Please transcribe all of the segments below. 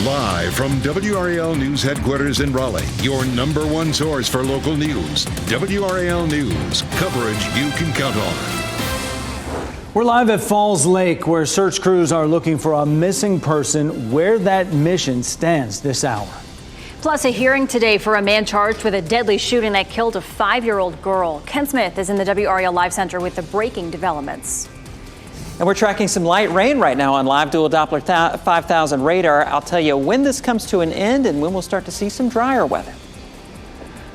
Live from WRAL News Headquarters in Raleigh, your number one source for local news. WRAL News, coverage you can count on. We're live at Falls Lake, where search crews are looking for a missing person, where that mission stands this hour. Plus, a hearing today for a man charged with a deadly shooting that killed a 5-year-old girl. Ken Smith is in the WRAL Live Center with the breaking developments. And we're tracking some light rain right now on live dual Doppler 5000 radar. I'll tell you when this comes to an end and when we'll start to see some drier weather.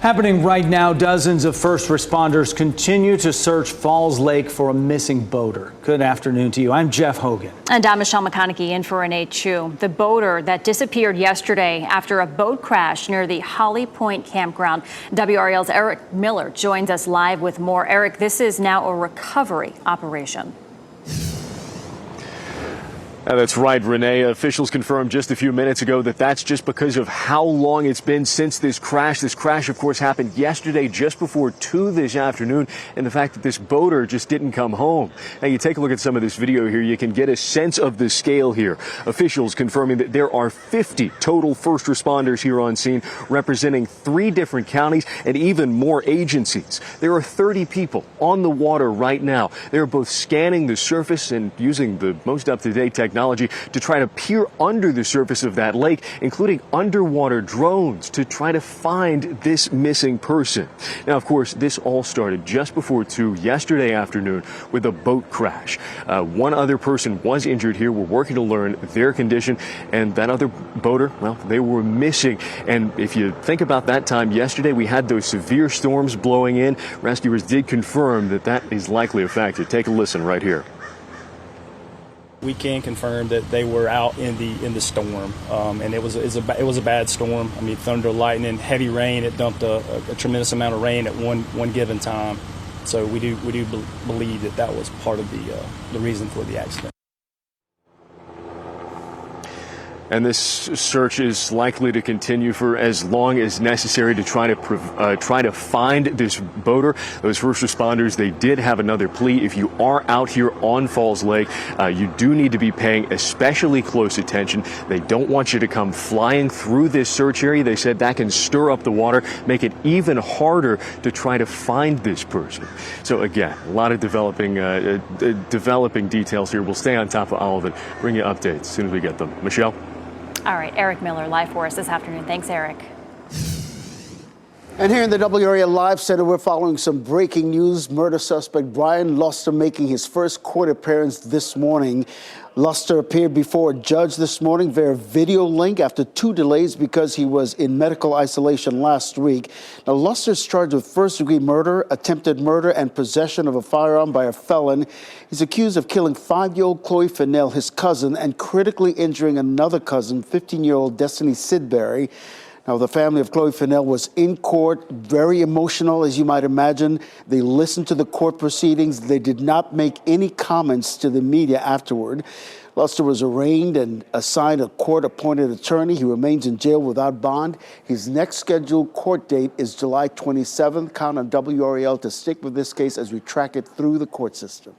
Happening right now, dozens of first responders continue to search Falls Lake for a missing boater. Good afternoon to you. I'm Jeff Hogan. And I'm Michelle McConaughey in for Renee Chu. The boater that disappeared yesterday after a boat crash near the Holly Point campground. WRAL's Eric Miller joins us live with more. Eric, this is now a recovery operation. That's right, Renee. Officials confirmed just a few minutes ago that that's just because of how long it's been since this crash. This crash, of course, happened yesterday just before 2 this afternoon, and the fact that this boater just didn't come home. Now, you take a look at some of this video here, you can get a sense of the scale here. Officials confirming that there are 50 total first responders here on scene, representing 3 different counties and even more agencies. There are 30 people on the water right now. They're both scanning the surface and using the most up-to-date technology to try to peer under the surface of that lake, including underwater drones, to try to find this missing person. Now, of course, this all started just before 2 yesterday afternoon with a boat crash. One other person was injured here. We're working to learn their condition, and that other boater, well, they were missing. And if you think about that time yesterday, we had those severe storms blowing in. Rescuers did confirm that that is likely a factor. Take a listen right here. We can confirm that they were out in the storm, and it was a bad storm. I mean, thunder, lightning, heavy rain. It dumped a tremendous amount of rain at one given time. So we do believe that was part of the reason for the accident. And this search is likely to continue for as long as necessary to try to find this boater. Those first responders, they did have another plea. If you are out here on Falls Lake, you do need to be paying especially close attention. They don't want you to come flying through this search area. They said that can stir up the water, make it even harder to try to find this person. So again, a lot of developing details here. We'll stay on top of all of it, bring you updates as soon as we get them. Michelle? All right, Eric Miller live for us this afternoon. Thanks, Eric. And here in the WRAL Live Center, we're following some breaking news. Murder suspect Brian Luster making his first court appearance this morning. Luster appeared before a judge this morning via video link after 2 delays because he was in medical isolation last week. Now, Luster's charged with first-degree murder, attempted murder, and possession of a firearm by a felon. He's accused of killing 5-year-old Chloe Fennell, his cousin, and critically injuring another cousin, 15-year-old Destiny Sidbury. Now, the family of Chloe Fennell was in court, very emotional, as you might imagine. They listened to the court proceedings. They did not make any comments to the media afterward. Luster was arraigned and assigned a court-appointed attorney. He remains in jail without bond. His next scheduled court date is July 27th. Count on WRAL to stick with this case as we track it through the court system.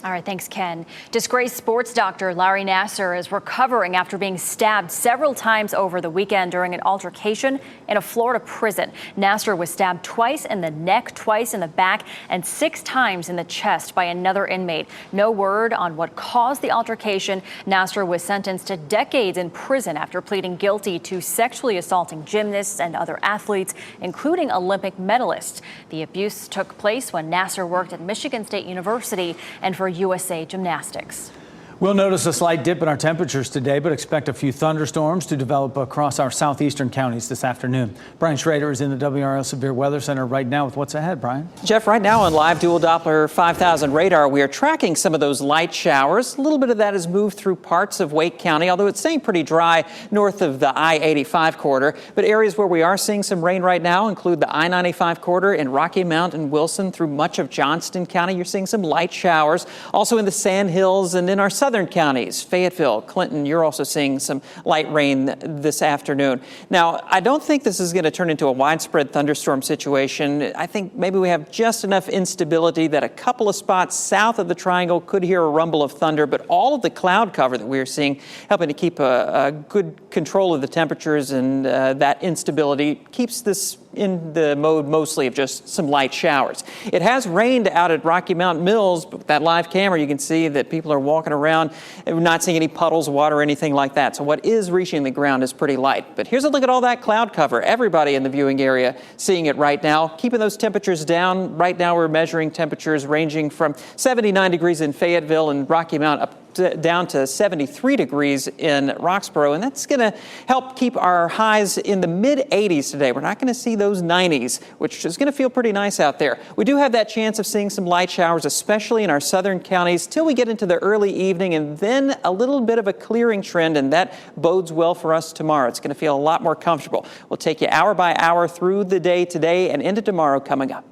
All right, thanks, Ken. Disgraced sports doctor Larry Nassar is recovering after being stabbed several times over the weekend during an altercation in a Florida prison. Nassar was stabbed twice in the neck, twice in the back, and 6 times in the chest by another inmate. No word on what caused the altercation. Nassar was sentenced to decades in prison after pleading guilty to sexually assaulting gymnasts and other athletes, including Olympic medalists. The abuse took place when Nassar worked at Michigan State University and for USA Gymnastics. We'll notice a slight dip in our temperatures today, but expect a few thunderstorms to develop across our southeastern counties this afternoon. Brian Schrader is in the WRAL Severe Weather Center right now with what's ahead, Brian. Jeff, right now on live dual Doppler 5000 radar, we are tracking some of those light showers. A little bit of that has moved through parts of Wake County, although it's staying pretty dry north of the I-85 corridor. But areas where we are seeing some rain right now include the I-95 corridor in Rocky Mount and Wilson through much of Johnston County. You're seeing some light showers. Also in the Sand Hills and in our southern southern counties, Fayetteville, Clinton, you're also seeing some light rain this afternoon. Now, I don't think this is going to turn into a widespread thunderstorm situation. I think maybe we have just enough instability that a couple of spots south of the triangle could hear a rumble of thunder, but all of the cloud cover that we're seeing helping to keep a good control of the temperatures, and that instability keeps this in the mode mostly of just some light showers. It has rained out at Rocky Mountain Mills, but with that live camera you can see that people are walking around and we're not seeing any puddles of water or anything like that. So what is reaching the ground is pretty light. But here's a look at all that cloud cover. Everybody in the viewing area seeing it right now, keeping those temperatures down. Right now we're measuring temperatures ranging from 79 degrees in Fayetteville and Rocky Mount up down to 73 degrees in Roxborough, and that's going to help keep our highs in the mid-80s today. We're not going to see those 90s, which is going to feel pretty nice out there. We do have that chance of seeing some light showers, especially in our southern counties, till we get into the early evening, and then a little bit of a clearing trend, and that bodes well for us tomorrow. It's going to feel a lot more comfortable. We'll take you hour by hour through the day today and into tomorrow coming up.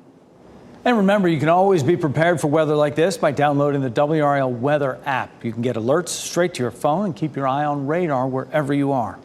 And remember, you can always be prepared for weather like this by downloading the WRAL weather app. You can get alerts straight to your phone and keep your eye on radar wherever you are.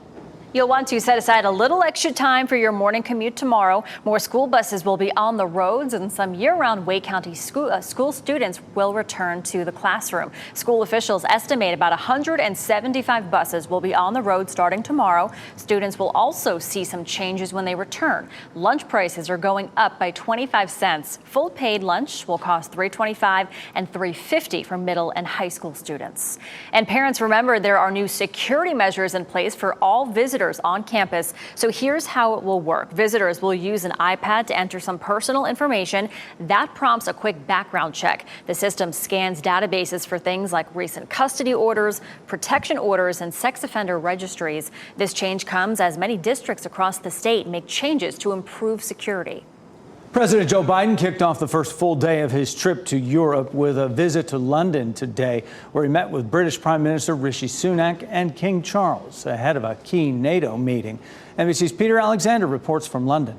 You'll want to set aside a little extra time for your morning commute tomorrow. More school buses will be on the roads, and some year-round Wake County school students will return to the classroom. School officials estimate about 175 buses will be on the road starting tomorrow. Students will also see some changes when they return. Lunch prices are going up by 25 cents. Full paid lunch will cost $3.25 and $3.50 for middle and high school students. And parents, remember, there are new security measures in place for all visitors on campus. So here's how it will work. Visitors will use an iPad to enter some personal information. That prompts a quick background check. The system scans databases for things like recent custody orders, protection orders, and sex offender registries. This change comes as many districts across the state make changes to improve security. President Joe Biden kicked off the first full day of his trip to Europe with a visit to London today, where he met with British Prime Minister Rishi Sunak and King Charles ahead of a key NATO meeting. NBC's Peter Alexander reports from London.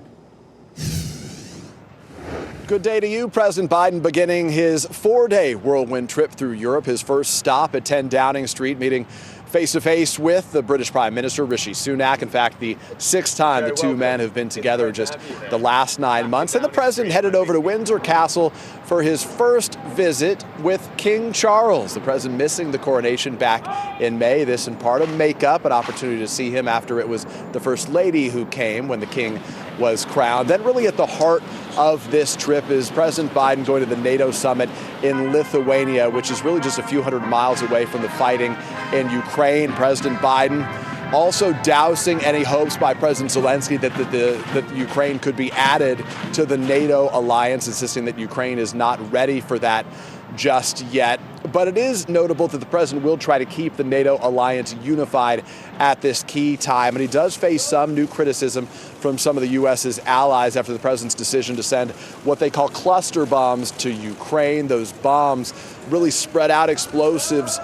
Good day to you. President Biden beginning his 4-day whirlwind trip through Europe, his first stop at 10 Downing Street, meeting face-to-face with the British Prime Minister, Rishi Sunak. In fact, the sixth time the two men have been together in just the last 9 months. And the president headed over to Windsor Castle for his first visit with King Charles. The president missing the coronation back in May. This in part of makeup, an opportunity to see him after it was the First Lady who came when the king was crowned. Then really at the heart of this trip is President Biden going to the NATO summit in Lithuania, which is really just a few hundred miles away from the fighting in Ukraine. President Biden also dousing any hopes by President Zelensky that Ukraine could be added to the NATO alliance, insisting that Ukraine is not ready for that just yet. But it is notable that the president will try to keep the NATO alliance unified at this key time. And he does face some new criticism from some of the U.S.'s allies after the president's decision to send what they call cluster bombs to Ukraine. Those bombs really spread out explosives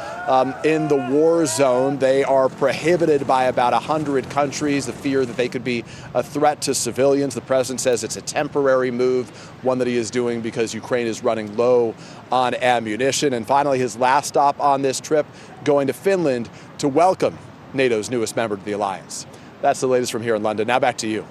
in the war zone. They are prohibited by about 100 countries. The fear that they could be a threat to civilians. The president says it's a temporary move, one that he is doing because Ukraine is running low on ammunition. And finally, his last stop on this trip, going to Finland to welcome NATO's newest member to the alliance. That's the latest from here in London. Now back to you.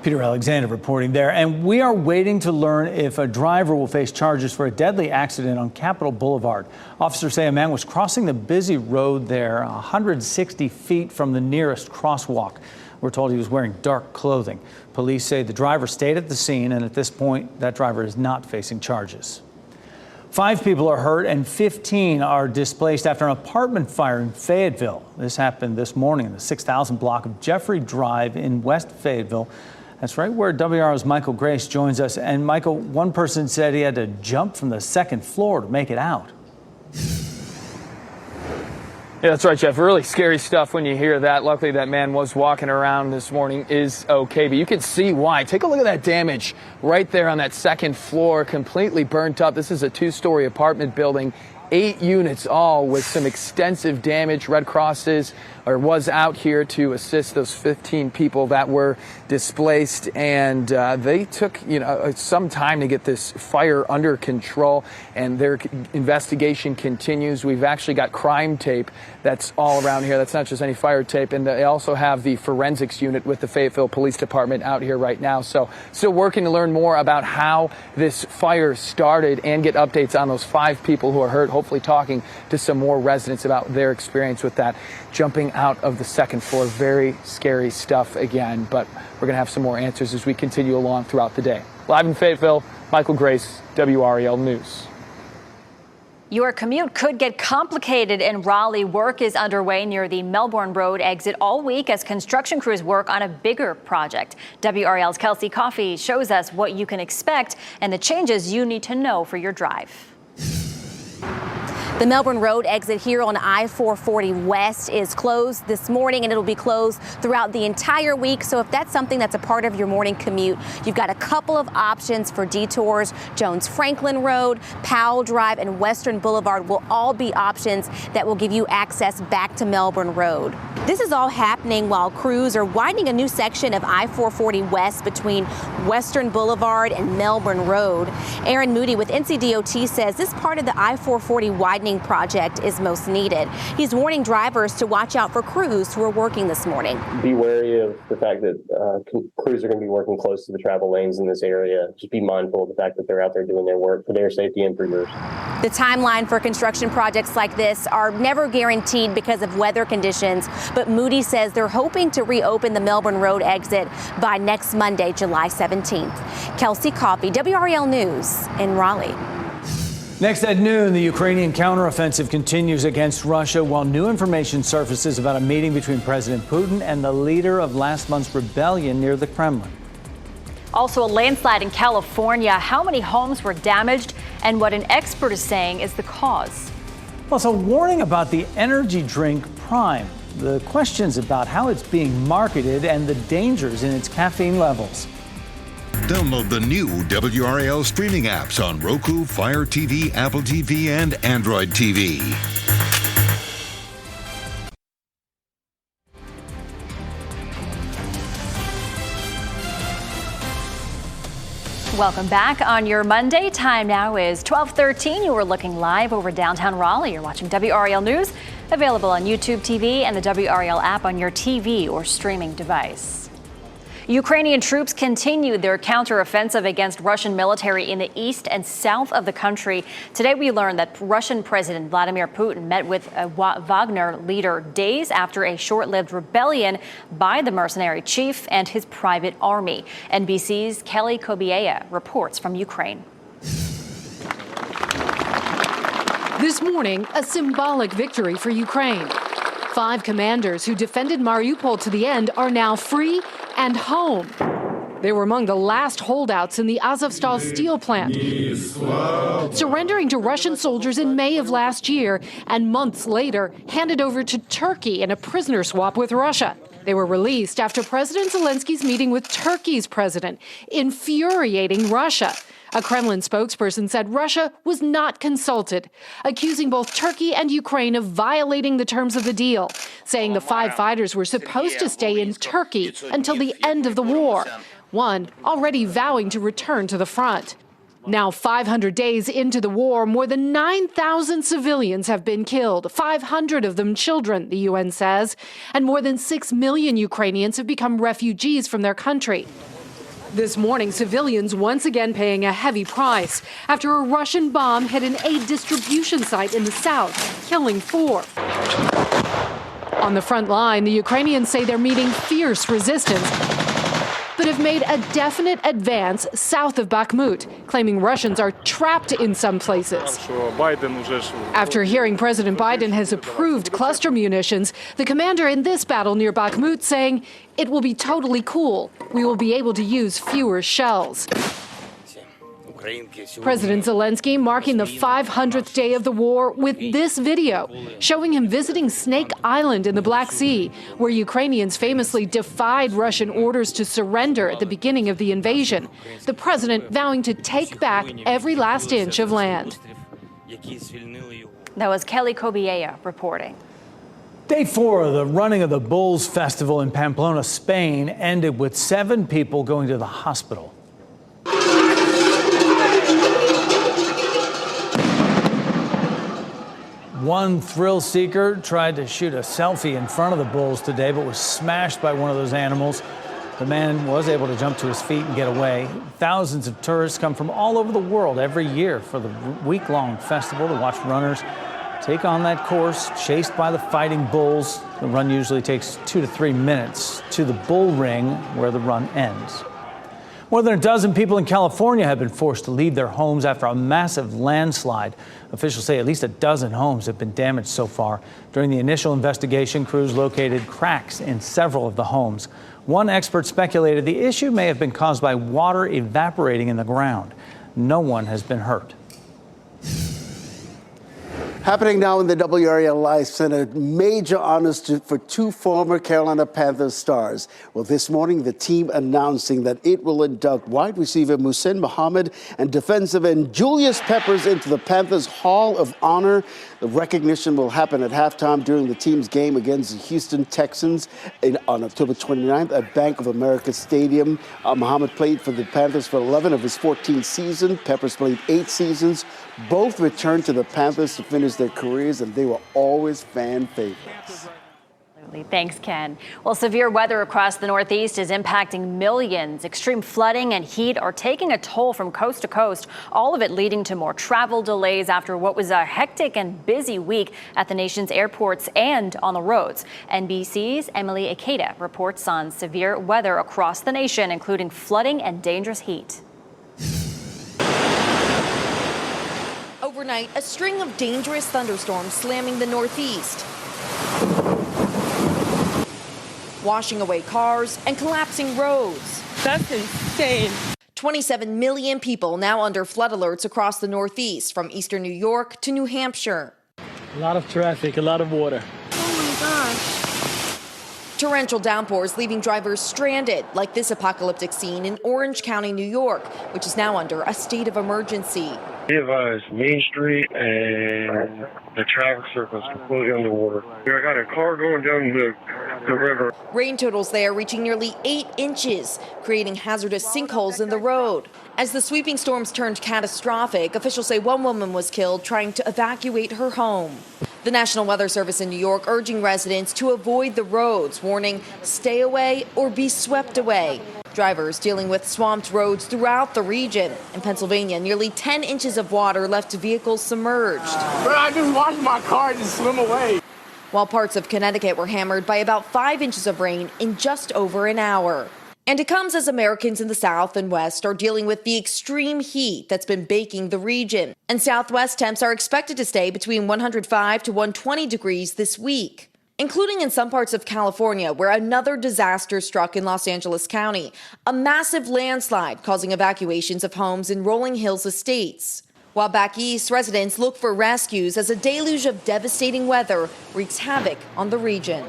Peter Alexander reporting there. And we are waiting to learn if a driver will face charges for a deadly accident on Capitol Boulevard. Officers say a man was crossing the busy road there 160 feet from the nearest crosswalk. We're told he was wearing dark clothing. Police say the driver stayed at the scene, and at this point, that driver is not facing charges. 5 people are hurt and 15 are displaced after an apartment fire in Fayetteville. This happened this morning in the 6000 block of Jeffrey Drive in West Fayetteville. That's right where WRAL's Michael Grace joins us. And Michael, one person said he had to jump from the 2nd floor to make it out. Yeah, that's right, Jeff. Really scary stuff when you hear that. Luckily, that man was walking around this morning, is okay, but you can see why. Take a look at that damage right there on that 2nd floor, completely burnt up. This is a 2-story apartment building 8 units all with some extensive damage. Red Cross was out here to assist those 15 people that were displaced, and they took some time to get this fire under control, and their investigation continues. We've actually got crime tape that's all around here. That's not just any fire tape, and they also have the forensics unit with the Fayetteville Police Department out here right now. So still working to learn more about how this fire started and get updates on those 5 people who are hurt, hopefully talking to some more residents about their experience with that. Jumping out of the second floor, very scary stuff again, but we're going to have some more answers as we continue along throughout the day. Live in Fayetteville, Michael Grace, WRAL News. Your commute could get complicated in Raleigh. Work is underway near the Melbourne Road exit all week as construction crews work on a bigger project. WRAL's Kelsey Coffey shows us what you can expect and the changes you need to know for your drive. The Melbourne Road exit here on I-440 West is closed this morning, and it'll be closed throughout the entire week. So if that's something that's a part of your morning commute, you've got a couple of options for detours. Jones Franklin Road, Powell Drive, and Western Boulevard will all be options that will give you access back to Melbourne Road. This is all happening while crews are widening a new section of I-440 West between Western Boulevard and Melbourne Road. Aaron Moody with NCDOT says this part of the I-440 widening project is most needed. He's warning drivers to watch out for crews who are working this morning. Be wary of the fact that crews are going to be working close to the travel lanes in this area. Just be mindful of the fact that they're out there doing their work for their safety and for yours. The timeline for construction projects like this are never guaranteed because of weather conditions, but Moody says they're hoping to reopen the Melbourne Road exit by next Monday, July 17th. Kelsey Coffey, WRAL News in Raleigh. Next at noon, the Ukrainian counteroffensive continues against Russia while new information surfaces about a meeting between President Putin and the leader of last month's rebellion near the Kremlin. Also, a landslide in California. How many homes were damaged and what an expert is saying is the cause. Plus, a warning about the energy drink Prime. The questions about how it's being marketed and the dangers in its caffeine levels. Download the new WRAL streaming apps on Roku, Fire TV, Apple TV, and Android TV. Welcome back on your Monday. Time now is 12:13. You are looking live over downtown Raleigh. You're watching WRAL News, available on YouTube TV and the WRAL app on your TV or streaming device. Ukrainian troops continued their counteroffensive against Russian military in the east and south of the country. Today, we learned that Russian President Vladimir Putin met with a Wagner leader days after a short-lived rebellion by the mercenary chief and his private army. NBC's Kelly Kobiea reports from Ukraine. This morning, a symbolic victory for Ukraine. 5 commanders who defended Mariupol to the end are now free and home. They were among the last holdouts in the Azovstal steel plant, surrendering to Russian soldiers in May of last year and months later handed over to Turkey in a prisoner swap with Russia. They were released after President Zelensky's meeting with Turkey's president, infuriating Russia. A Kremlin spokesperson said Russia was not consulted, accusing both Turkey and Ukraine of violating the terms of the deal, saying the 5 fighters were supposed to stay in Turkey until the end of the war, one already vowing to return to the front. Now, 500 days into the war, more than 9,000 civilians have been killed, 500 of them children, the UN says, and more than 6 million Ukrainians have become refugees from their country. This morning, civilians once again paying a heavy price after a Russian bomb hit an aid distribution site in the south, killing 4. On the front line, the Ukrainians say they're meeting fierce resistance, but have made a definite advance south of Bakhmut, claiming Russians are trapped in some places. After hearing President Biden has approved cluster munitions, the commander in this battle near Bakhmut saying, "It will be totally cool. We will be able to use fewer shells." President Zelensky marking the 500th day of the war with this video, showing him visiting Snake Island in the Black Sea, where Ukrainians famously defied Russian orders to surrender at the beginning of the invasion. The president vowing to take back every last inch of land. That was Kelly Cobiella reporting. Day 4 of the running of the Bulls Festival in Pamplona, Spain, ended with 7 people going to the hospital. One thrill seeker tried to shoot a selfie in front of the bulls today, but was smashed by one of those animals. The man was able to jump to his feet and get away. Thousands of tourists come from all over the world every year for the week-long festival to watch runners take on that course, chased by the fighting bulls. The run usually takes 2 to 3 minutes to the bull ring where the run ends. More than a dozen people in California have been forced to leave their homes after a massive landslide. Officials say at least a dozen homes have been damaged so far. During the initial investigation, crews located cracks in several of the homes. One expert speculated the issue may have been caused by water evaporating in the ground. No one has been hurt. Happening now in the WRAL Live Center, major honors for 2 former Carolina Panthers stars. Well, this morning, the team announcing that it will induct wide receiver Muhsin Muhammad and defensive end Julius Peppers into the Panthers Hall of Honor. The recognition will happen at halftime during the team's game against the Houston Texans on October 29th at Bank of America Stadium. Muhammad played for the Panthers for 11 of his 14 seasons. Peppers played 8 seasons. Both returned to the Panthers to finish their careers, and they were always fan favorites. Thanks, Ken. Well, severe weather across the Northeast is impacting millions. Extreme flooding and heat are taking a toll from coast to coast, all of it leading to more travel delays after what was a hectic and busy week at the nation's airports and on the roads. NBC's Emily Ikeda reports on severe weather across the nation, including flooding and dangerous heat. Overnight, a string of dangerous thunderstorms slamming the Northeast, washing away cars and collapsing roads. That's insane. 27 million people now under flood alerts across the Northeast, from eastern New York to New Hampshire. A lot of traffic, a lot of water. Oh my gosh. Torrential downpours leaving drivers stranded, like this apocalyptic scene in Orange County, New York, which is now under a state of emergency. Be advised, Main Street and the traffic circle is completely underwater. I got a car going down the river. Rain totals there reaching nearly 8 inches, creating hazardous sinkholes in the road. As the sweeping storms turned catastrophic, officials say one woman was killed trying to evacuate her home. The National Weather Service in New York urging residents to avoid the roads, warning stay away or be swept away. Drivers dealing with swamped roads throughout the region. In Pennsylvania, nearly 10 inches of water left vehicles submerged. But I just watched my car just swim away. While parts of Connecticut were hammered by about 5 inches of rain in just over an hour. And it comes as Americans in the South and West are dealing with the extreme heat that's been baking the region. And Southwest temps are expected to stay between 105 to 120 degrees this week, including in some parts of California, where another disaster struck in Los Angeles County, a massive landslide causing evacuations of homes in Rolling Hills Estates. While back east, residents look for rescues as a deluge of devastating weather wreaks havoc on the region.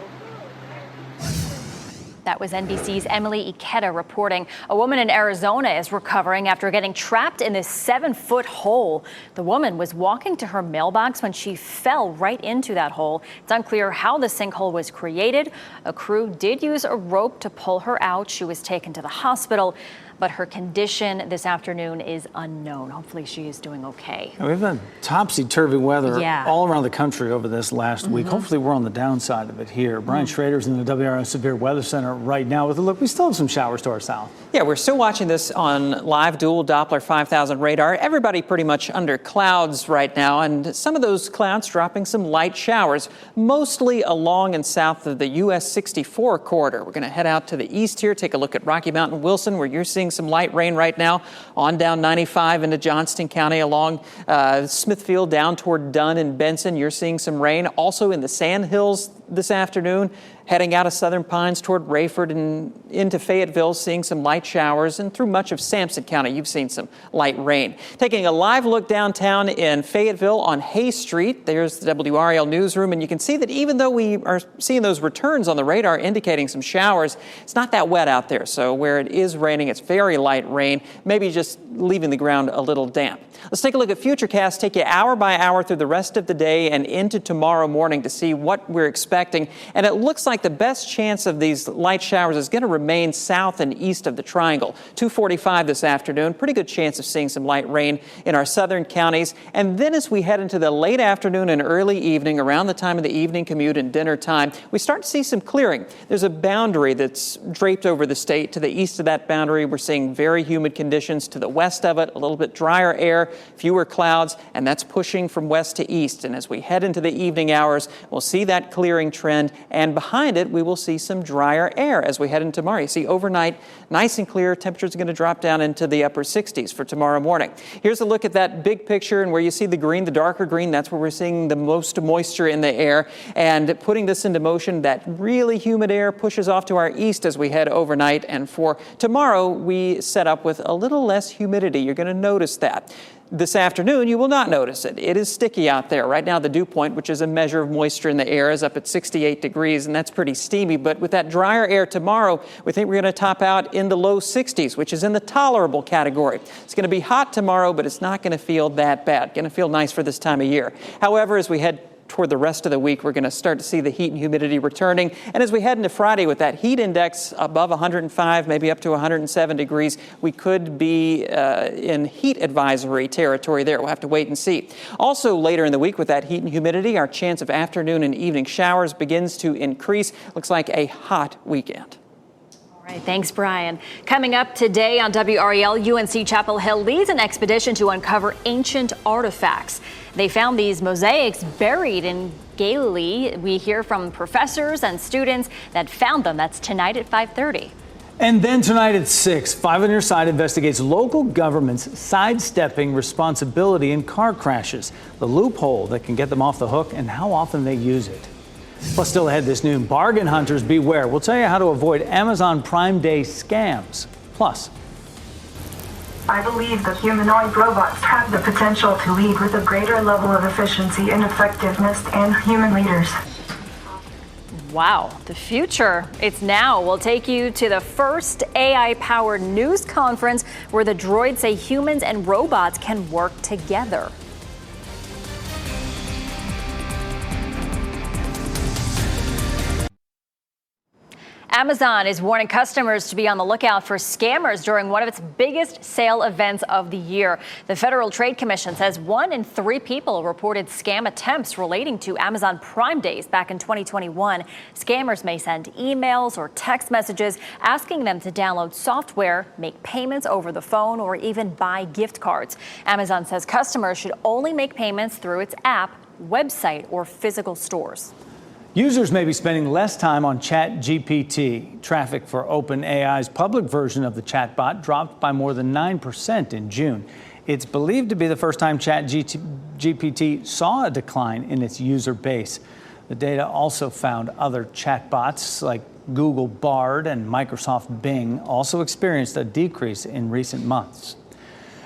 That was NBC's Emily Ikeda reporting. A woman in Arizona is recovering after getting trapped in this 7-foot hole. The woman was walking to her mailbox when she fell right into that hole. It's unclear how the sinkhole was created. A crew did use a rope to pull her out. She was taken to the hospital, but her condition this afternoon is unknown. Hopefully she is doing okay. We've had topsy-turvy weather all around the country over this last week. Hopefully we're on the downside of it here. Brian Schrader's in the WRAL Severe Weather Center right now with a look. We still have some showers to our south. Yeah, we're still watching this on live dual Doppler 5000 radar. Everybody pretty much under clouds right now, and some of those clouds dropping some light showers, mostly along and south of the US 64 corridor. We're going to head out to the east here, take a look at Rocky Mountain, Wilson, where you're seeing some light rain right now, on down 95 into Johnston County, along Smithfield down toward Dunn and Benson. You're seeing some rain. Also in the Sand Hills this afternoon, Heading out of Southern Pines toward Rayford and into Fayetteville, seeing some light showers, and through much of Sampson County, you've seen some light rain. Taking a live look downtown in Fayetteville on Hay Street, there's the WRAL newsroom, and you can see that even though we are seeing those returns on the radar indicating some showers, it's not that wet out there. So where it is raining, it's very light rain, maybe just leaving the ground a little damp. Let's take a look at Futurecast, take you hour by hour through the rest of the day and into tomorrow morning to see what we're expecting. And it looks like the best chance of these light showers is going to remain south and east of the triangle. 2:45 this afternoon, pretty good chance of seeing some light rain in our southern counties. And then as we head into the late afternoon and early evening, around the time of the evening commute and dinner time, we start to see some clearing. There's a boundary that's draped over the state. To the east of that boundary, we're seeing very humid conditions. To the west of it, a little bit drier air, fewer clouds, and that's pushing from west to east. And as we head into the evening hours, we'll see that clearing trend, and behind it, we will see some drier air as we head into tomorrow. You see overnight, nice and clear, temperatures are going to drop down into the upper 60s for tomorrow morning. Here's a look at that big picture, and where you see the green, the darker green, that's where we're seeing the most moisture in the air. And putting this into motion, that really humid air pushes off to our east as we head overnight. And for tomorrow, we set up with a little less humidity. You're going to notice that. This afternoon, you will not notice it. It is sticky out there. Right now, the dew point, which is a measure of moisture in the air, is up at 68 degrees, and that's pretty steamy. But with that drier air tomorrow, we think we're going to top out in the low 60s, which is in the tolerable category. It's going to be hot tomorrow, but it's not going to feel that bad. Going to feel nice for this time of year. However, as we head toward the rest of the week, we're going to start to see the heat and humidity returning. And as we head into Friday with that heat index above 105, maybe up to 107 degrees, we could be in heat advisory territory there. We'll have to wait and see. Also later in the week with that heat and humidity, our chance of afternoon and evening showers begins to increase. Looks like a hot weekend. All right, thanks, Brian. Coming up today on WRAL, UNC Chapel Hill leads an expedition to uncover ancient artifacts. They found these mosaics buried in Galilee. We hear from professors and students that found them. That's tonight at 5:30. And then tonight at 6, 5 on Your Side investigates local governments sidestepping responsibility in car crashes, the loophole that can get them off the hook, and how often they use it. Plus, still ahead this noon, bargain hunters beware. We'll tell you how to avoid Amazon Prime Day scams. Plus, I believe that humanoid robots have the potential to lead with a greater level of efficiency and effectiveness than human leaders. Wow, the future. It's now. We'll take you to the first AI-powered news conference where the droids say humans and robots can work together. Amazon is warning customers to be on the lookout for scammers during one of its biggest sale events of the year. The Federal Trade Commission says 1 in 3 people reported scam attempts relating to Amazon Prime Days back in 2021. Scammers may send emails or text messages asking them to download software, make payments over the phone, or even buy gift cards. Amazon says customers should only make payments through its app, website, or physical stores. users may be spending less time on ChatGPT. Traffic for OpenAI's public version of the chatbot dropped by more than 9% in June. It's believed to be the first time ChatGPT saw a decline in its user base. The data also found other chatbots like Google Bard and Microsoft Bing also experienced a decrease in recent months.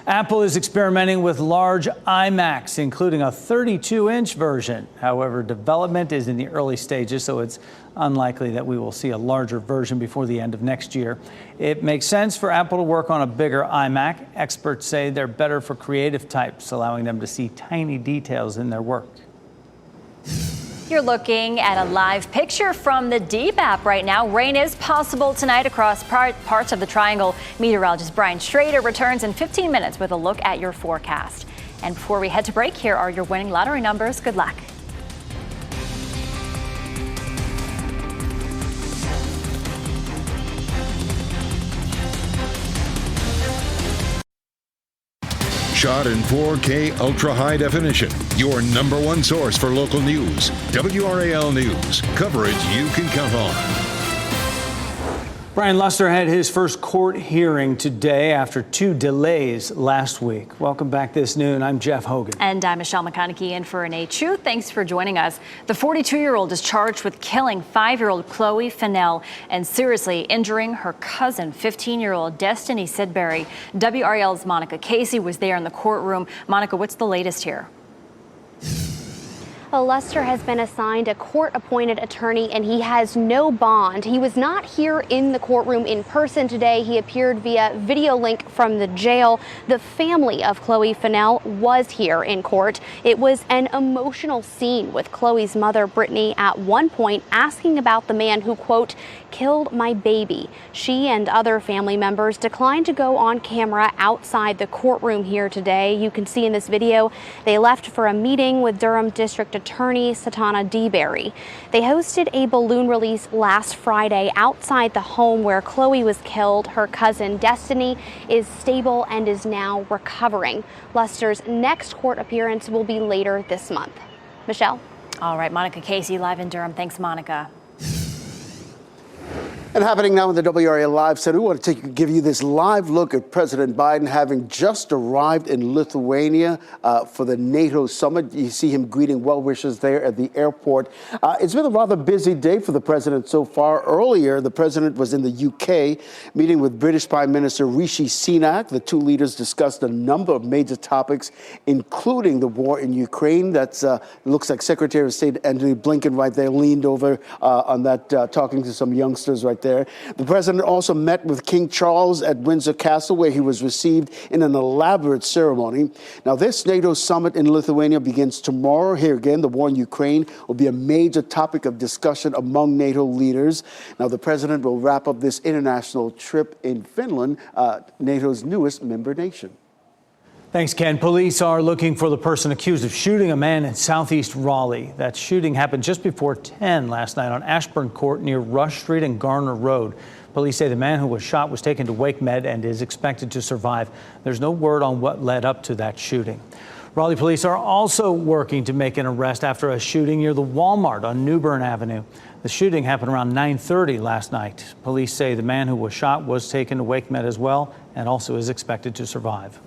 Apple is experimenting with large iMacs, including a 32-inch version. However, development is in the early stages, so it's unlikely that we will see a larger version before the end of next year. It makes sense for Apple to work on a bigger iMac. Experts say they're better for creative types, allowing them to see tiny details in their work. You're looking at a live picture from the Deep app right now. Rain is possible tonight across parts of the Triangle. Meteorologist Brian Schrader returns in 15 minutes with a look at your forecast. And before we head to break, here are your winning lottery numbers. Good luck. Shot in 4K ultra high definition. Your number one source for local news. WRAL News. Coverage you can count on. Brian Luster had his first court hearing today after 2 delays last week. Welcome back this noon. I'm Jeff Hogan. And I'm Michelle McConaughey in for Renee Chu. Thanks for joining us. The 42-year-old is charged with killing 5-year-old Chloe Fennell and seriously injuring her cousin, 15-year-old Destiny Sidbury. WRAL's Monica Casey was there in the courtroom. Monica, what's the latest here? Well, Luster has been assigned a court-appointed attorney, and he has no bond. He was not here in the courtroom in person today. He appeared via video link from the jail. The family of Chloe Fennell was here in court. It was an emotional scene with Chloe's mother, Brittany, at one point asking about the man who, quote, killed my baby. She and other family members declined to go on camera outside the courtroom here today. You can see in this video they left for a meeting with Durham District Attorney Satana DeBerry. They hosted a balloon release last Friday outside the home where Chloe was killed. Her cousin Destiny is stable and is now recovering. Luster's next court appearance will be later this month. Michelle? All right, Monica Casey live in Durham. Thanks, Monica. And happening now in the WRAL Live Center, we want to give you this live look at President Biden having just arrived in Lithuania for the NATO summit. You see him greeting well-wishers there at the airport. It's been a rather busy day for the president so far. Earlier, the president was in the UK meeting with British Prime Minister Rishi Sunak. The two leaders discussed a number of major topics, including the war in Ukraine. That's looks like Secretary of State Antony Blinken right there leaned over on that, talking to some youngsters right there. The president also met with King Charles at Windsor Castle, where he was received in an elaborate ceremony. Now, this NATO summit in Lithuania begins tomorrow. Here again, the war in Ukraine will be a major topic of discussion among NATO leaders. Now, the president will wrap up this international trip in Finland, NATO's newest member nation. Thanks, Ken. Police are looking for the person accused of shooting a man in southeast Raleigh. That shooting happened just before 10 last night on Ashburn Court near Rush Street and Garner Road. Police say the man who was shot was taken to Wake Med and is expected to survive. There's no word on what led up to that shooting. Raleigh police are also working to make an arrest after a shooting near the Walmart on Newbern Avenue. The shooting happened around 9:30 last night. Police say the man who was shot was taken to Wake Med as well and also is expected to survive.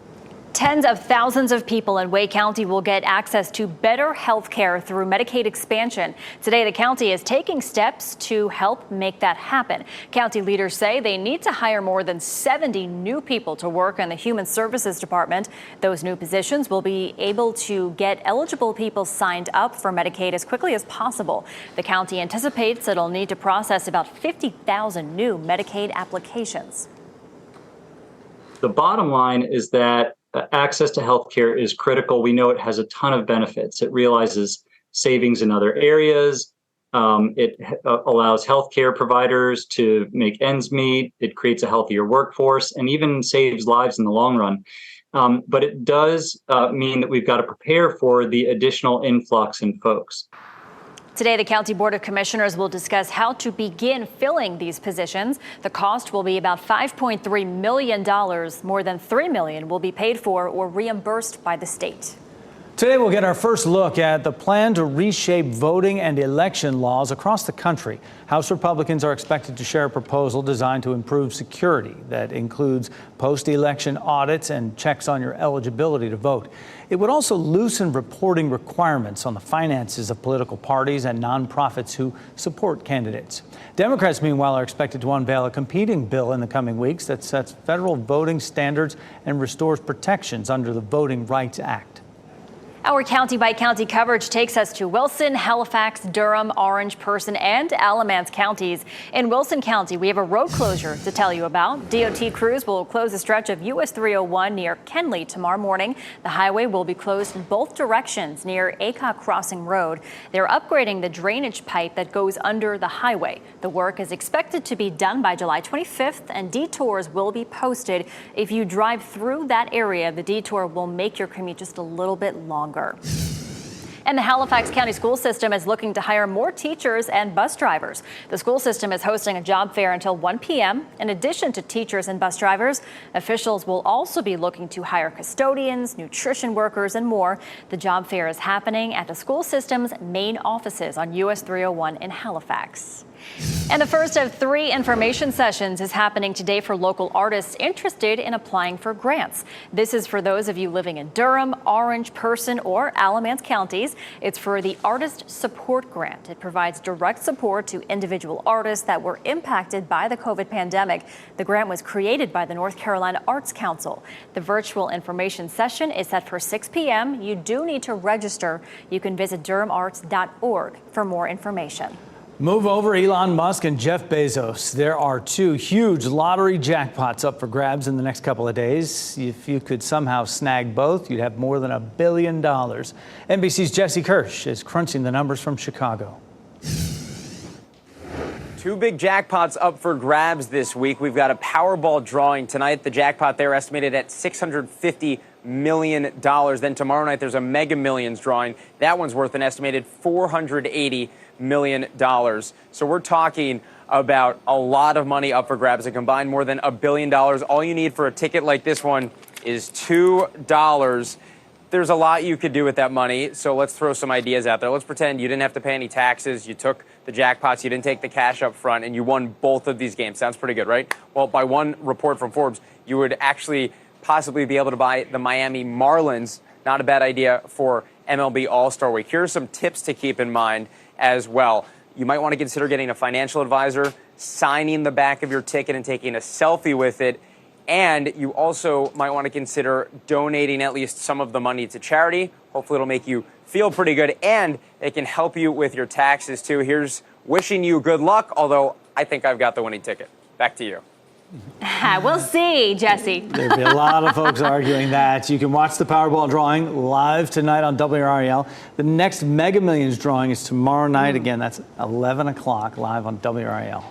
Tens of thousands of people in Wake County will get access to better health care through Medicaid expansion. Today, the county is taking steps to help make that happen. County leaders say they need to hire more than 70 new people to work in the Human Services Department. Those new positions will be able to get eligible people signed up for Medicaid as quickly as possible. The county anticipates it'll need to process about 50,000 new Medicaid applications. The bottom line is that access to health care is critical. We know it has a ton of benefits. It realizes savings in other areas. It allows healthcare providers to make ends meet. It creates a healthier workforce and even saves lives in the long run. But it does mean that we've got to prepare for the additional influx in folks. Today, the County Board of Commissioners will discuss how to begin filling these positions. The cost will be about $5.3 million. More than $3 million will be paid for or reimbursed by the state. Today, we'll get our first look at the plan to reshape voting and election laws across the country. House Republicans are expected to share a proposal designed to improve security that includes post-election audits and checks on your eligibility to vote. It would also loosen reporting requirements on the finances of political parties and nonprofits who support candidates. Democrats, meanwhile, are expected to unveil a competing bill in the coming weeks that sets federal voting standards and restores protections under the Voting Rights Act. Our county-by-county coverage takes us to Wilson, Halifax, Durham, Orange, Person, and Alamance counties. In Wilson County, we have a road closure to tell you about. DOT crews will close a stretch of US 301 near Kenley tomorrow morning. The highway will be closed in both directions near Aycock Crossing Road. They're upgrading the drainage pipe that goes under the highway. The work is expected to be done by July 25th, and detours will be posted. If you drive through that area, the detour will make your commute just a little bit longer. And the Halifax County school system is looking to hire more teachers and bus drivers. The school system is hosting a job fair until 1 p.m. In addition to teachers and bus drivers, officials will also be looking to hire custodians, nutrition workers, and more. The job fair is happening at the school system's main offices on US 301 in Halifax. And the first of 3 information sessions is happening today for local artists interested in applying for grants. This is for those of you living in Durham, Orange, Person, or Alamance counties. It's for the Artist Support Grant. It provides direct support to individual artists that were impacted by the COVID pandemic. The grant was created by the North Carolina Arts Council. The virtual information session is set for 6 p.m. You do need to register. You can visit durhamarts.org for more information. Move over Elon Musk and Jeff Bezos. There are 2 huge lottery jackpots up for grabs in the next couple of days. If you could somehow snag both, you'd have more than $1 billion. NBC's Jesse Kirsch is crunching the numbers from Chicago. 2 big jackpots up for grabs this week. We've got a Powerball drawing tonight. The jackpot there estimated at $650 million. Then tomorrow night there's a Mega Millions drawing. That one's worth an estimated $480 million. So we're talking about a lot of money up for grabs. A combined more than $1 billion. All you need for a ticket like this one is $2. There's a lot you could do with that money, so let's throw some ideas out there. Let's pretend you didn't have to pay any taxes, you took the jackpots, you didn't take the cash up front, and you won both of these games. Sounds pretty good, right? Well, by one report from Forbes, you would actually possibly be able to buy the Miami Marlins. Not a bad idea for MLB All-Star Week. Here are some tips to keep in mind as well. You might want to consider getting a financial advisor, signing the back of your ticket and taking a selfie with it. And you also might want to consider donating at least some of the money to charity. Hopefully it'll make you feel pretty good, and it can help you with your taxes too. Here's wishing you good luck, although I think I've got the winning ticket. Back to you. We'll see, Jesse. There'll be a lot of folks arguing that. You can watch the Powerball drawing live tonight on WRAL. The next Mega Millions drawing is tomorrow night. Again, that's 11 o'clock live on WRAL.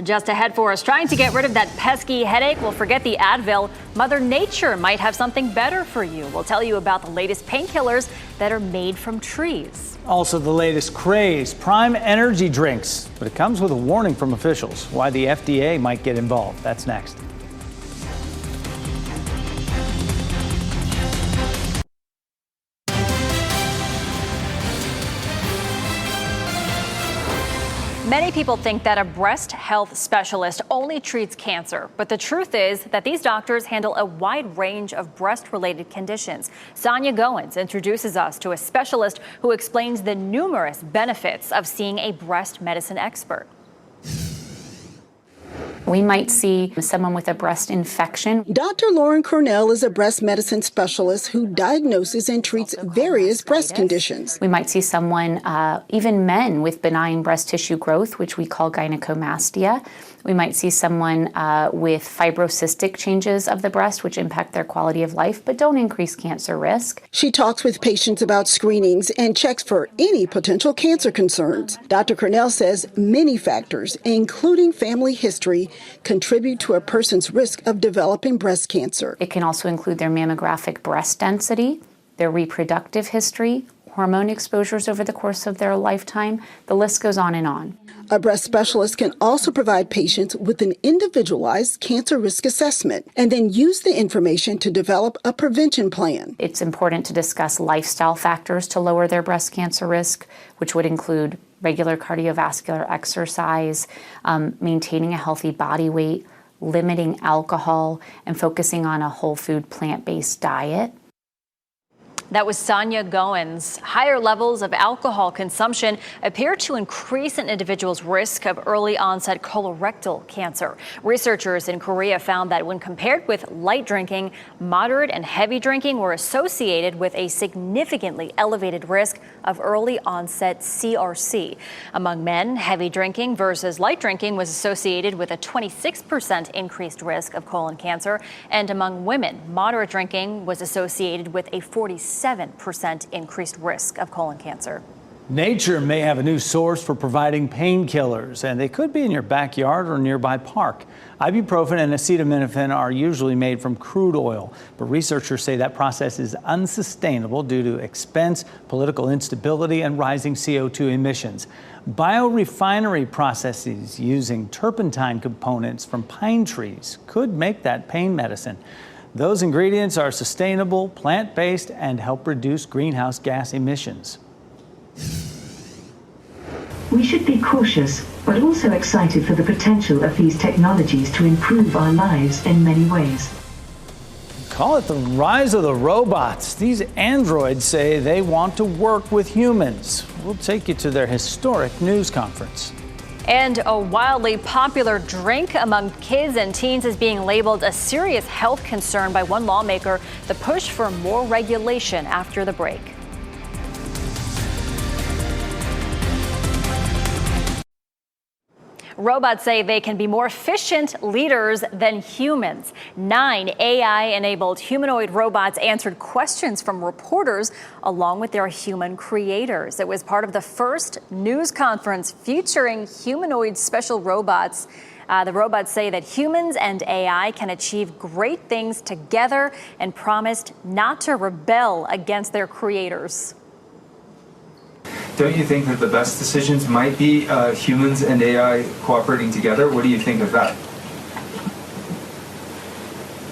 Just ahead for us, trying to get rid of that pesky headache? Well, forget the Advil. Mother Nature might have something better for you. We'll tell you about the latest painkillers that are made from trees. Also, the latest craze, Prime energy drinks. But it comes with a warning from officials. Why the FDA might get involved. That's next. Many people think that a breast health specialist only treats cancer, but the truth is that these doctors handle a wide range of breast-related conditions. Sonia Goins introduces us to a specialist who explains the numerous benefits of seeing a breast medicine expert. We might see someone with a breast infection. Dr. Lauren Cornell is a breast medicine specialist who diagnoses and treats various breast conditions. We might see someone, even men, with benign breast tissue growth, which we call gynecomastia. We might see someone with fibrocystic changes of the breast, which impact their quality of life, but don't increase cancer risk. She talks with patients about screenings and checks for any potential cancer concerns. Dr. Cornell says many factors, including family history, contribute to a person's risk of developing breast cancer. It can also include their mammographic breast density, their reproductive history, hormone exposures over the course of their lifetime. The list goes on and on. A breast specialist can also provide patients with an individualized cancer risk assessment and then use the information to develop a prevention plan. It's important to discuss lifestyle factors to lower their breast cancer risk, which would include regular cardiovascular exercise, maintaining a healthy body weight, limiting alcohol, and focusing on a whole food plant-based diet. That was Sonia Goins. Higher levels of alcohol consumption appear to increase an individual's risk of early onset colorectal cancer. Researchers in Korea found that when compared with light drinking, moderate and heavy drinking were associated with a significantly elevated risk of early onset CRC. Among men, heavy drinking versus light drinking was associated with a 26% increased risk of colon cancer. And among women, moderate drinking was associated with a 47% increased risk of colon cancer. Nature may have a new source for providing painkillers, and they could be in your backyard or nearby park. Ibuprofen and acetaminophen are usually made from crude oil, but researchers say that process is unsustainable due to expense, political instability, and rising CO2 emissions. Biorefinery processes using turpentine components from pine trees could make that pain medicine. Those ingredients are sustainable, plant-based, and help reduce greenhouse gas emissions. We should be cautious, but also excited for the potential of these technologies to improve our lives in many ways. Call it the rise of the robots. These androids say they want to work with humans. We'll take you to their historic news conference. And a wildly popular drink among kids and teens is being labeled a serious health concern by one lawmaker. The push for more regulation after the break. Robots say they can be more efficient leaders than humans. 9 AI-enabled humanoid robots answered questions from reporters along with their human creators. It was part of the first news conference featuring humanoid special robots. The robots say that humans and AI can achieve great things together and promised not to rebel against their creators. Don't you think that the best decisions might be humans and AI cooperating together? What do you think of that?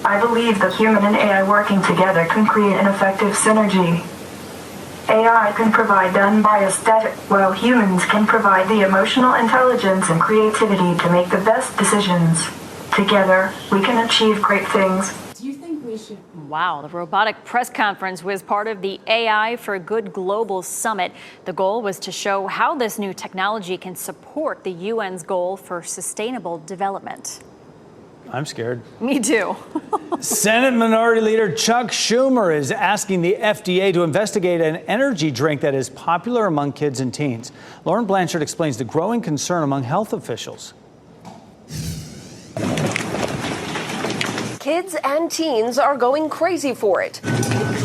I believe that human and AI working together can create an effective synergy. AI can provide the unbiased data, while humans can provide the emotional intelligence and creativity to make the best decisions. Together, we can achieve great things. Wow, the robotic press conference was part of the AI for Good Global Summit. The goal was to show how this new technology can support the UN's goal for sustainable development. I'm scared. Me too. Senate Minority Leader Chuck Schumer is asking the FDA to investigate an energy drink that is popular among kids and teens. Lauren Blanchard explains the growing concern among health officials. Kids and teens are going crazy for it.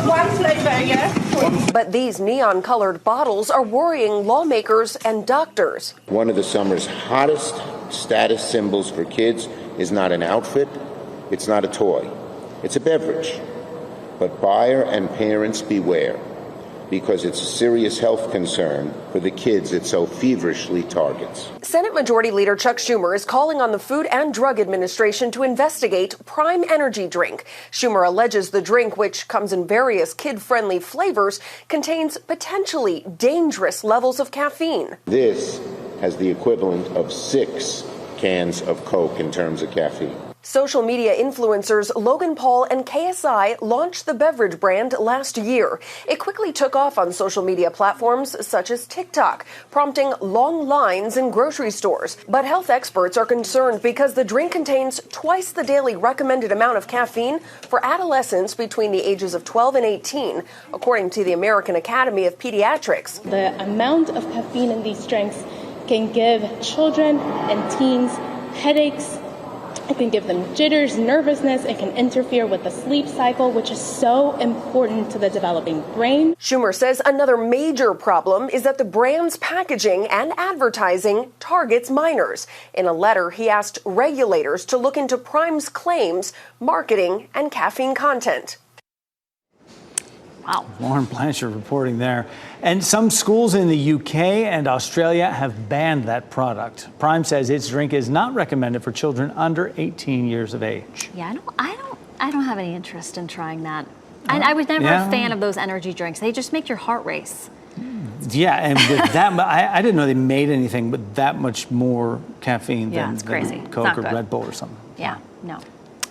One flavor, But these neon-colored bottles are worrying lawmakers and doctors. One of the summer's hottest status symbols for kids is not an outfit, it's not a toy, it's a beverage. But buyer and parents beware, because it's a serious health concern for the kids it so feverishly targets. Senate Majority Leader Chuck Schumer is calling on the Food and Drug Administration to investigate Prime Energy drink. Schumer alleges the drink, which comes in various kid-friendly flavors, contains potentially dangerous levels of caffeine. This has the equivalent of 6 cans of Coke in terms of caffeine. Social media influencers Logan Paul and KSI launched the beverage brand last year. It quickly took off on social media platforms such as TikTok, prompting long lines in grocery stores. But health experts are concerned because the drink contains twice the daily recommended amount of caffeine for adolescents between the ages of 12 and 18, according to the American Academy of Pediatrics. The amount of caffeine in these drinks can give children and teens headaches. It can give them jitters, nervousness. It can interfere with the sleep cycle, which is so important to the developing brain. Schumer says another major problem is that the brand's packaging and advertising targets minors. In a letter, he asked regulators to look into Prime's claims, marketing, and caffeine content. Wow. Lauren Blanchard reporting there. And some schools in the UK and Australia have banned that product. Prime says its drink is not recommended for children under 18 years of age. Yeah, I don't have any interest in trying that. I was never a fan of those energy drinks. They just make your heart race. Yeah, and with that, I didn't know they made anything with that much more caffeine than Coke or Red Bull or something. Yeah, no.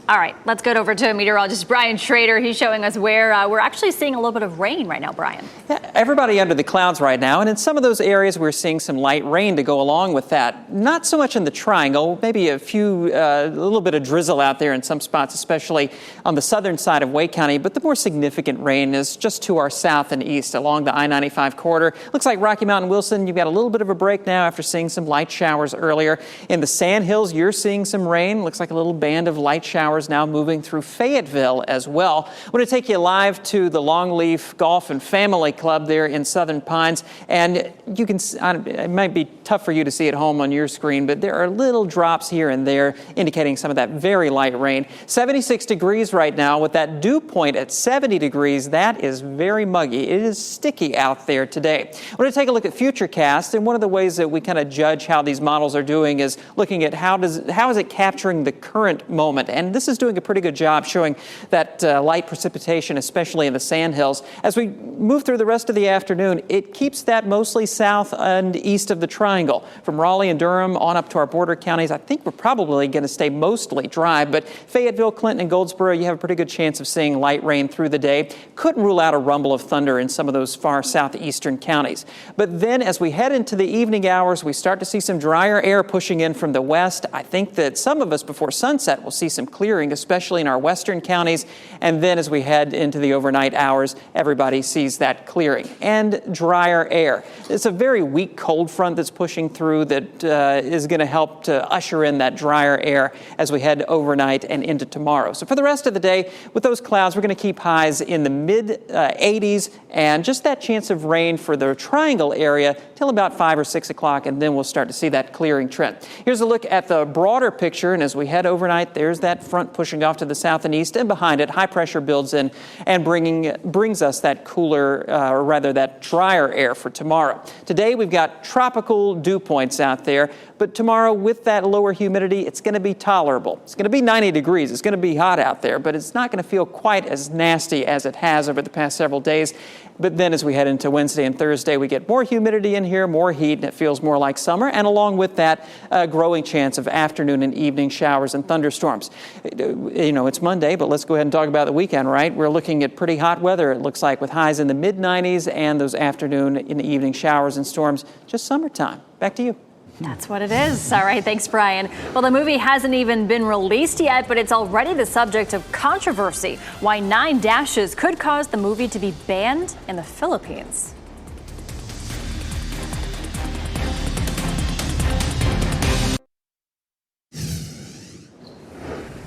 All right, let's go over to meteorologist Brian Schrader. He's showing us where we're actually seeing a little bit of rain right now, Brian. Yeah, everybody under the clouds right now, and in some of those areas we're seeing some light rain to go along with that. Not so much in the triangle, maybe a little bit of drizzle out there in some spots, especially on the southern side of Wake County, but the more significant rain is just to our south and east along the I-95 corridor. Looks like Rocky Mountain Wilson, you've got a little bit of a break now after seeing some light showers earlier. In the Sand Hills, you're seeing some rain. Looks like a little band of light showers now moving through Fayetteville as well. I want to take you live to the Longleaf Golf and Family Club there in Southern Pines. And you can, it might be tough for you to see at home on your screen, but there are little drops here and there indicating some of that very light rain. 76 degrees right now with that dew point at 70 degrees. That is very muggy. It is sticky out there today. I want to take a look at Futurecast, and one of the ways that we kind of judge how these models are doing is looking at how is it capturing the current moment. And this is doing a pretty good job showing that light precipitation, especially in the sandhills. As we move through the rest of the afternoon, it keeps that mostly south and east of the triangle. From Raleigh and Durham on up to our border counties, I think we're probably going to stay mostly dry, but Fayetteville, Clinton, and Goldsboro, you have a pretty good chance of seeing light rain through the day. Couldn't rule out a rumble of thunder in some of those far southeastern counties. But then as we head into the evening hours, we start to see some drier air pushing in from the west. I think that some of us before sunset will see some clearing, especially in our western counties. And then as we head into the overnight hours, everybody sees that clearing and drier air. It's a very weak cold front that's pushing through that is going to help to usher in that drier air as we head overnight and into tomorrow. So for the rest of the day, with those clouds, we're going to keep highs in the mid-80s and just that chance of rain for the triangle area till about 5 or 6 o'clock, and then we'll start to see that clearing trend. Here's a look at the broader picture, and as we head overnight, there's that front pushing off to the south and east, and behind it, high pressure builds in and brings us that cooler, or rather that drier air for tomorrow. Today, we've got tropical dew points out there, but tomorrow, with that lower humidity, it's going to be tolerable. It's going to be 90 degrees. It's going to be hot out there, but it's not going to feel quite as nasty as it has over the past several days. But then as we head into Wednesday and Thursday, we get more humidity in here, more heat, and it feels more like summer. And along with that, a growing chance of afternoon and evening showers and thunderstorms. You know, it's Monday, but let's go ahead and talk about the weekend, right? We're looking at pretty hot weather, it looks like, with highs in the mid-90s and those afternoon and evening showers and storms. Just summertime. Back to you. That's what it is. All right, thanks, Brian. Well, the movie hasn't even been released yet, but it's already the subject of controversy. Why 9 dashes could cause the movie to be banned in the Philippines.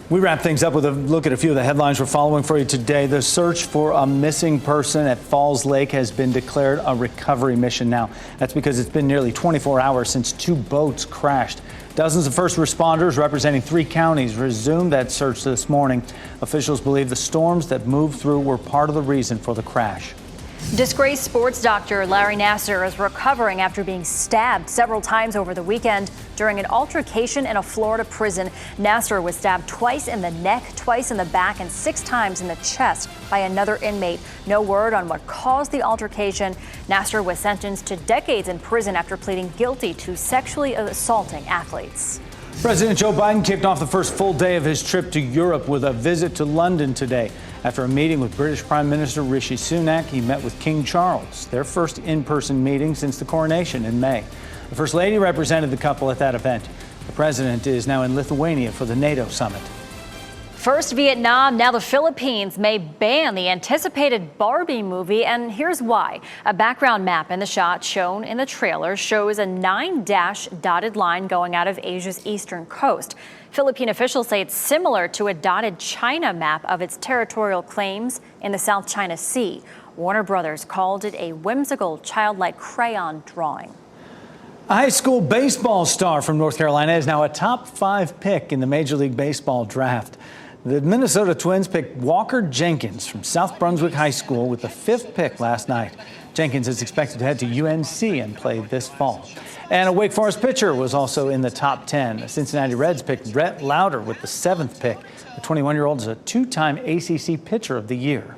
We wrap things up with a look at a few of the headlines we're following for you today. The search for a missing person at Falls Lake has been declared a recovery mission now. That's because it's been nearly 24 hours since 2 boats crashed. Dozens of first responders representing 3 counties resumed that search this morning. Officials believe the storms that moved through were part of the reason for the crash. Disgraced sports doctor Larry Nassar is recovering after being stabbed several times over the weekend during an altercation in a Florida prison. Nassar was stabbed twice in the neck, twice in the back, and 6 times in the chest by another inmate. No word on what caused the altercation. Nassar was sentenced to decades in prison after pleading guilty to sexually assaulting athletes. President Joe Biden kicked off the first full day of his trip to Europe with a visit to London today. After a meeting with British Prime Minister Rishi Sunak, he met with King Charles, their first in-person meeting since the coronation in May. The First Lady represented the couple at that event. The president is now in Lithuania for the NATO summit. First Vietnam, now the Philippines may ban the anticipated Barbie movie, and here's why. A background map in the shot shown in the trailer shows a 9-dash dotted line going out of Asia's eastern coast. Philippine officials say it's similar to a dotted China map of its territorial claims in the South China Sea. Warner Brothers called it a whimsical, childlike crayon drawing. A high school baseball star from North Carolina is now a top 5 pick in the Major League Baseball draft. The Minnesota Twins picked Walker Jenkins from South Brunswick High School with the 5th pick last night. Jenkins is expected to head to UNC and play this fall. And a Wake Forest pitcher was also in the top 10. The Cincinnati Reds picked Rhett Lauder with the 7th pick. The 21-year-old is a 2-time ACC Pitcher of the Year.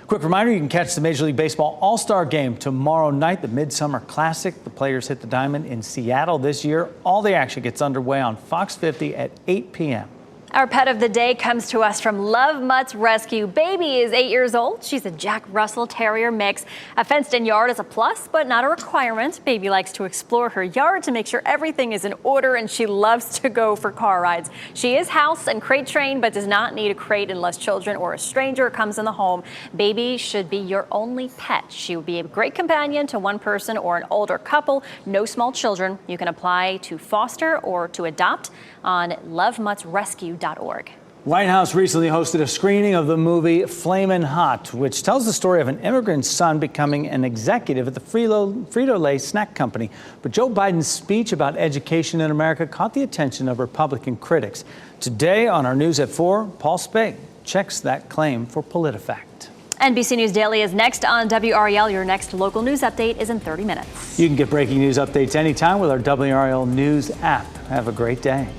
Quick reminder, you can catch the Major League Baseball All-Star Game tomorrow night, the Midsummer Classic. The players hit the diamond in Seattle this year. All the action gets underway on Fox 50 at 8 p.m. Our pet of the day comes to us from Love Mutt's Rescue. Baby is 8 years old. She's a Jack Russell Terrier mix. A fenced-in yard is a plus, but not a requirement. Baby likes to explore her yard to make sure everything is in order, and she loves to go for car rides. She is house and crate trained, but does not need a crate unless children or a stranger comes in the home. Baby should be your only pet. She will be a great companion to one person or an older couple. No small children. You can apply to foster or to adopt on lovemuttsrescue.org. White House recently hosted a screening of the movie Flamin' Hot, which tells the story of an immigrant son becoming an executive at the Frito-Lay snack company. But Joe Biden's speech about education in America caught the attention of Republican critics. Today on our News at 4, Paul Spade checks that claim for PolitiFact. NBC News Daily is next on WRAL. Your next local news update is in 30 minutes. You can get breaking news updates anytime with our WRAL News app. Have a great day.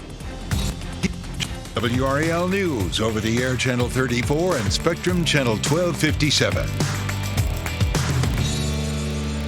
WRAL News over the air Channel 34 and Spectrum Channel 1257.